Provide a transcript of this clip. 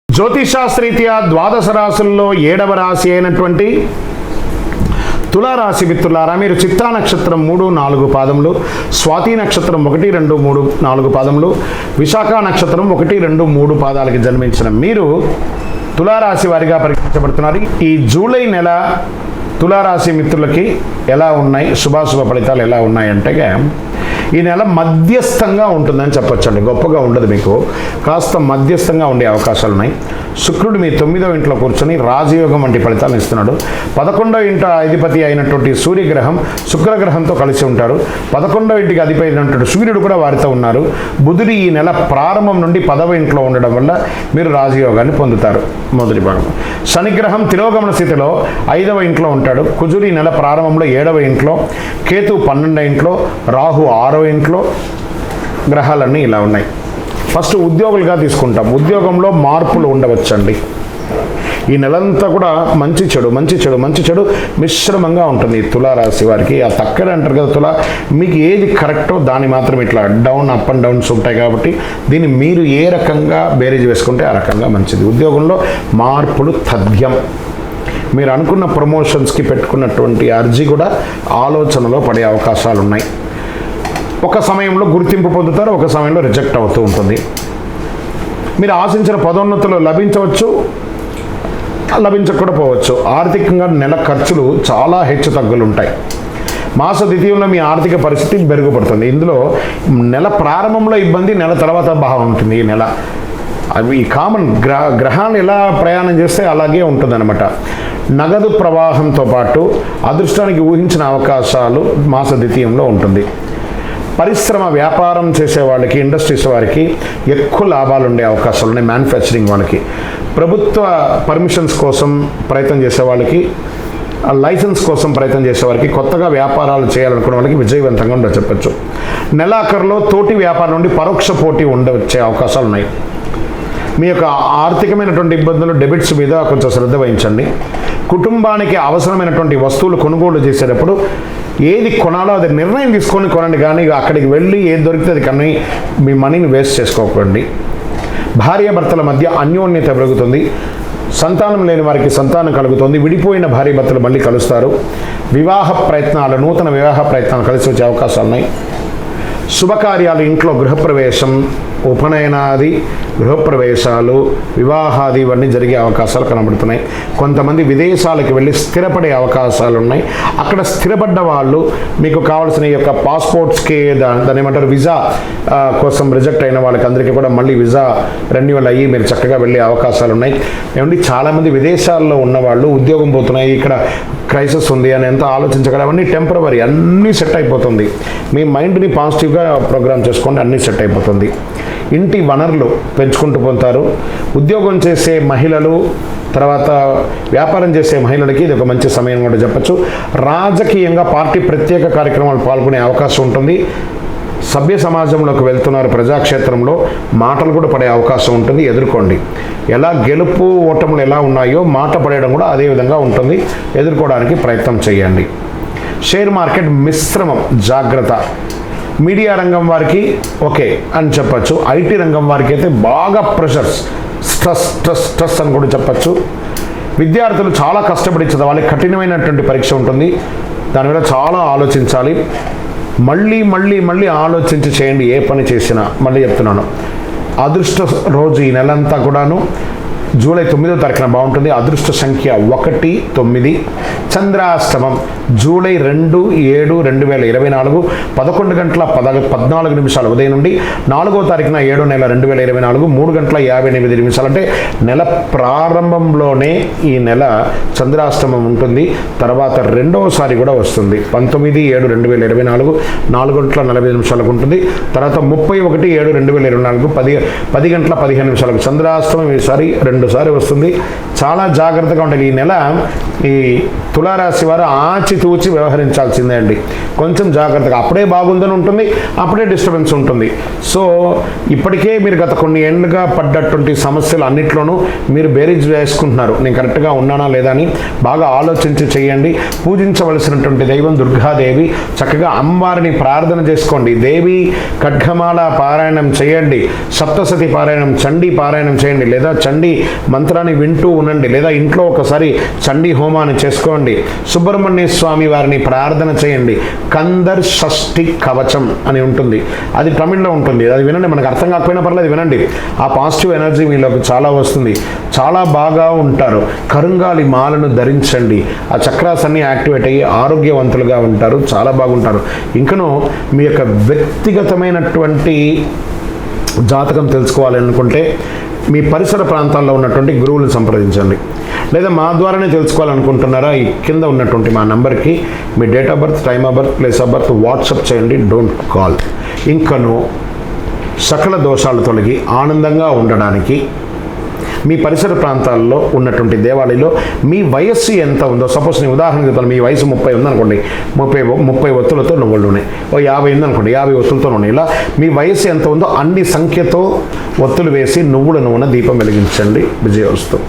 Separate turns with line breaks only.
జ్యోతిషాస్త్రీత్యా ద్వాదశ రాశుల్లో 7వ రాశి అయినటువంటి తులారాశి మిత్రులారా, మీరు చిత్తా నక్షత్రం 3, 4 పాదములు, స్వాతి నక్షత్రం 1, 2, 3, 4 పాదములు, విశాఖ నక్షత్రం 1, 2, 3 పాదాలకి జన్మించిన మీరు తులారాశి వారిగా పరిగణించబడుతున్నారు. ఈ జూలై నెల తులారాశి మిత్రులకి ఎలా ఉన్నాయి, శుభాశుభ ఫలితాలు ఎలా ఉన్నాయంటే, ఈ నెల మధ్యస్థంగా ఉంటుందని చెప్పొచ్చండి. గొప్పగా ఉండదు, మీకు కాస్త మధ్యస్థంగా ఉండే అవకాశాలు ఉన్నాయి. శుక్రుడు మీ 9వ ఇంట్లో కూర్చొని రాజయోగం వంటి ఫలితాలను ఇస్తున్నాడు. 11వ ఇంట అధిపతి అయినటువంటి సూర్యగ్రహం శుక్రగ్రహంతో కలిసి ఉంటారు. 11వ ఇంటికి అధిపతి అయినటువంటి సూర్యుడు కూడా వారితో ఉన్నారు. బుధుడు ఈ నెల ప్రారంభం నుండి 10వ ఇంట్లో ఉండడం వల్ల మీరు రాజయోగాన్ని పొందుతారు. మొదటి భాగం. శనిగ్రహం తిరోగమన స్థితిలో 5వ ఇంట్లో ఉంటాడు. కుజుడు ఈ నెల ప్రారంభంలో 7వ ఇంట్లో, కేతు 12వ ఇంట్లో, రాహు 6వ ఇంట్లో. గ్రహాలన్నీ ఇలా ఉన్నాయి. ఫస్ట్ ఉద్యోగులుగా తీసుకుంటాం. ఉద్యోగంలో మార్పులు ఉండవచ్చండి. ఈ నెలంతా కూడా మంచి చెడు మిశ్రమంగా ఉంటుంది తులారాశి వారికి. ఆ తక్కడే అంటారు కదా తులా, మీకు ఏది కరెక్టో దాన్ని మాత్రం ఇట్లా డౌన్ అప్ అండ్ డౌన్స్ ఉంటాయి. కాబట్టి దీన్ని మీరు ఏ రకంగా బేరీజ్ వేసుకుంటే ఆ రకంగా మంచిది. ఉద్యోగంలో మార్పులు తథ్యం. మీరు అనుకున్న ప్రమోషన్స్కి పెట్టుకున్నటువంటి అర్జీ కూడా ఆలోచనలో పడే అవకాశాలు ఉన్నాయి. ఒక సమయంలో గుర్తింపు పొందుతారు, ఒక సమయంలో రిజెక్ట్ అవుతూ ఉంటుంది. మీరు ఆశించిన పదోన్నతులు లభించవచ్చు, లభించకపోవచ్చు. ఆర్థికంగా నెల ఖర్చులు చాలా హెచ్చు తగ్గులు ఉంటాయి. మాస ద్వితీయంలో మీ ఆర్థిక పరిస్థితి మెరుగుపడుతుంది. ఇందులో నెల ప్రారంభంలో ఇబ్బంది, నెల తర్వాత బాగుంటుంది. ఈ నెల అవి కామన్. గ్రహాలు ఎలా ప్రయాణం చేస్తే అలాగే ఉంటుందన్నమాట. నగదు ప్రవాహంతో పాటు అదృష్టానికి ఊహించిన అవకాశాలు మాస ద్వితీయంలో ఉంటుంది. పరిశ్రమ వ్యాపారం చేసే వాళ్ళకి, ఇండస్ట్రీస్ వారికి ఎక్కువ లాభాలు ఉండే అవకాశాలు ఉన్నాయి. మ్యానుఫ్యాక్చరింగ్ వాళ్ళకి, ప్రభుత్వ పర్మిషన్స్ కోసం ప్రయత్నం చేసే వాళ్ళకి, లైసెన్స్ కోసం ప్రయత్నం చేసే వారికి, కొత్తగా వ్యాపారాలు చేయాలనుకునే వాళ్ళకి విజయవంతంగా ఉండ చెప్పచ్చు. నెలాఖరులో తోటి వ్యాపారం నుండి పరోక్ష పోటీ ఉండవచ్చే అవకాశాలు ఉన్నాయి. మీ యొక్క ఆర్థికమైనటువంటి ఇబ్బందులు, డెబిట్స్ మీద కొంచెం శ్రద్ధ వహించండి. కుటుంబానికి అవసరమైనటువంటి వస్తువులు కొనుగోలు చేసేటప్పుడు ఏది కొనాలో అది నిర్ణయం తీసుకొని కొనండి, కానీ అక్కడికి వెళ్ళి ఏది దొరికితే అది కానీ మీ మనీని వేస్ట్ చేసుకోకండి. భార్యాభర్తల మధ్య అన్యోన్యత పెరుగుతుంది. సంతానం లేని వారికి సంతానం కలుగుతుంది. విడిపోయిన భార్యాభర్తలు మళ్ళీ కలుస్తారు. వివాహ ప్రయత్నాలు, నూతన వివాహ ప్రయత్నాలు కలిసి వచ్చే అవకాశాలు ఉన్నాయి. శుభకార్యాలు, ఇంట్లో గృహప్రవేశం, ఉపనయనాది, గృహప్రవేశాలు, వివాహాది ఇవన్నీ జరిగే అవకాశాలు కనబడుతున్నాయి. కొంతమంది విదేశాలకు వెళ్ళి స్థిరపడే అవకాశాలు ఉన్నాయి. అక్కడ స్థిరపడ్డ వాళ్ళు మీకు కావాల్సిన ఈ యొక్క పాస్పోర్ట్స్కి దాని ఏమంటారు వీసా కోసం రిజెక్ట్ అయిన వాళ్ళకి అందరికీ కూడా మళ్ళీ వీసా రెన్యువల్ అయ్యి మీరు చక్కగా వెళ్ళే అవకాశాలు ఉన్నాయి. ఏమంటే చాలామంది విదేశాల్లో ఉన్నవాళ్ళు ఉద్యోగం పోతున్నాయి, ఇక్కడ క్రైసిస్ ఉంది అని ఎంత ఆలోచించగల, అవన్నీ టెంపరవరీ, అన్నీ సెట్ అయిపోతుంది. మీ మైండ్ని పాజిటివ్గా ప్రోగ్రామ్ చేసుకోండి, అన్నీ సెట్ అయిపోతుంది. ఇంటి వనరులు పెంచుకుంటూ పోతారు. ఉద్యోగం చేసే మహిళలు, తర్వాత వ్యాపారం చేసే మహిళలకి ఇది ఒక మంచి సమయం కూడా చెప్పచ్చు. రాజకీయంగా పార్టీ ప్రత్యేక కార్యక్రమాలు పాల్గొనే అవకాశం ఉంటుంది. సభ్య సమాజంలోకి వెళ్తున్నారు, ప్రజాక్షేత్రంలో మాటలు కూడా పడే అవకాశం ఉంటుంది. ఎదుర్కోండి. ఎలా గెలుపు ఓటములు ఎలా ఉన్నాయో మాట పడేయడం కూడా అదే విధంగా ఉంటుంది. ఎదుర్కోవడానికి ప్రయత్నం చేయండి. షేర్ మార్కెట్ మిశ్రమం, జాగ్రత్త. మీడియా రంగం వారికి ఓకే అని చెప్పచ్చు. ఐటీ రంగం వారికి అయితే బాగా ప్రెషర్స్, స్ట్రెస్ అని కూడా చెప్పచ్చు. విద్యార్థులు చాలా కష్టపడి చదవాలి. కఠినమైనటువంటి పరీక్ష ఉంటుంది. దాని మీద చాలా ఆలోచించాలి. మళ్ళీ ఆలోచించి చేయండి ఏ పని చేసినా. మళ్ళీ చెప్తున్నాను, అదృష్ట రోజు ఈ నెలంతా కూడాను జూలై 9వ తారీఖున బాగుంటుంది. అదృష్ట సంఖ్య 1, 9. చంద్రాష్టమం జూలై 2, 7, 2024 11 గంటల 14 నిమిషాలు ఉదయం నుండి 4వ తారీఖున 7వ నెల 2024 3 గంటల 58 నిమిషాలు. అంటే నెల ప్రారంభంలోనే ఈ నెల చంద్రాష్టమం ఉంటుంది. తర్వాత రెండవసారి కూడా వస్తుంది. 19/7/2024 4 గంటల 40 నిమిషాలకు ఉంటుంది. తర్వాత 31/7/2024 10 గంటల 15 నిమిషాలకు చంద్రాష్టమం ఈసారి 2 సారి వస్తుంది. చాలా జాగ్రత్తగా ఉండాలి. ఈ నెల ఈ తులారాశి వారు ఆచితూచి వ్యవహరించాల్సిందే అండి. కొంచెం జాగ్రత్తగా, అప్పుడే బాగుందని ఉంటుంది, అప్పుడే డిస్టర్బెన్స్ ఉంటుంది. సో ఇప్పటికే మీరు గత కొన్ని ఏళ్ళుగా పడ్డటువంటి సమస్యలు అన్నిట్లోనూ మీరు బేరీజ్ వేసుకుంటున్నారు. నేను కరెక్ట్గా ఉన్నానా లేదా అని బాగా ఆలోచించి చేయండి. పూజించవలసినటువంటి దైవం దుర్గాదేవి. చక్కగా అమ్మవారిని ప్రార్థన చేసుకోండి. దేవి ఖడ్గమాల పారాయణం చేయండి, సప్తసతి పారాయణం, చండీ పారాయణం చేయండి, లేదా చండీ మంత్రాన్ని వింటూ ఉండండి, లేదా ఇంట్లో ఒకసారి చండీ హోమాన్ని చేసుకోండి. సుబ్రహ్మణ్య స్వామి వారిని ప్రార్థన చేయండి. కందర్ షష్ఠి కవచం అని ఉంటుంది, అది తమిళ్లో ఉంటుంది, అది వినండి. మనకు అర్థం కాకపోయినా పర్లేదు, వినండి. ఆ పాజిటివ్ ఎనర్జీ మీలోకి చాలా వస్తుంది, చాలా బాగా ఉంటారు. కరుంగాలి మాలను ధరించండి, ఆ చక్రాస్ అన్ని యాక్టివేట్ అయ్యి ఆరోగ్యవంతులుగా ఉంటారు, చాలా బాగుంటారు. ఇంకనూ మీ యొక్క వ్యక్తిగతమైనటువంటి జాతకం తెలుసుకోవాలి అనుకుంటే మీ పరిసర ప్రాంతాల్లో ఉన్నటువంటి గురువులను సంప్రదించండి, లేదా మా ద్వారానే తెలుసుకోవాలనుకుంటున్నారా, ఈ కింద ఉన్నటువంటి మా నంబర్కి మీ date of birth, time of birth, place of birth WhatsApp చేయండి. Don't call. ఇంకను సకల దోషాలు తొలగి ఆనందంగా ఉండడానికి మీ పరిసర ప్రాంతాల్లో ఉన్నటువంటి దేవాలయంలో మీ వయస్సు ఎంత ఉందో, సపోజ్ నేను ఉదాహరణ చెప్తాను, మీ వయసు 30 ఉందనుకోండి, 30 ఒత్తులతో నువ్వులు ఉన్నాయి, 50 ఉందనుకోండి, 50 ఒత్తులతో ఉన్నాయి. ఇలా మీ వయస్సు ఎంత ఉందో అన్ని సంఖ్యతో ఒత్తులు వేసి నువ్వుల నూనె దీపం వెలిగించండి. విజయోస్తు.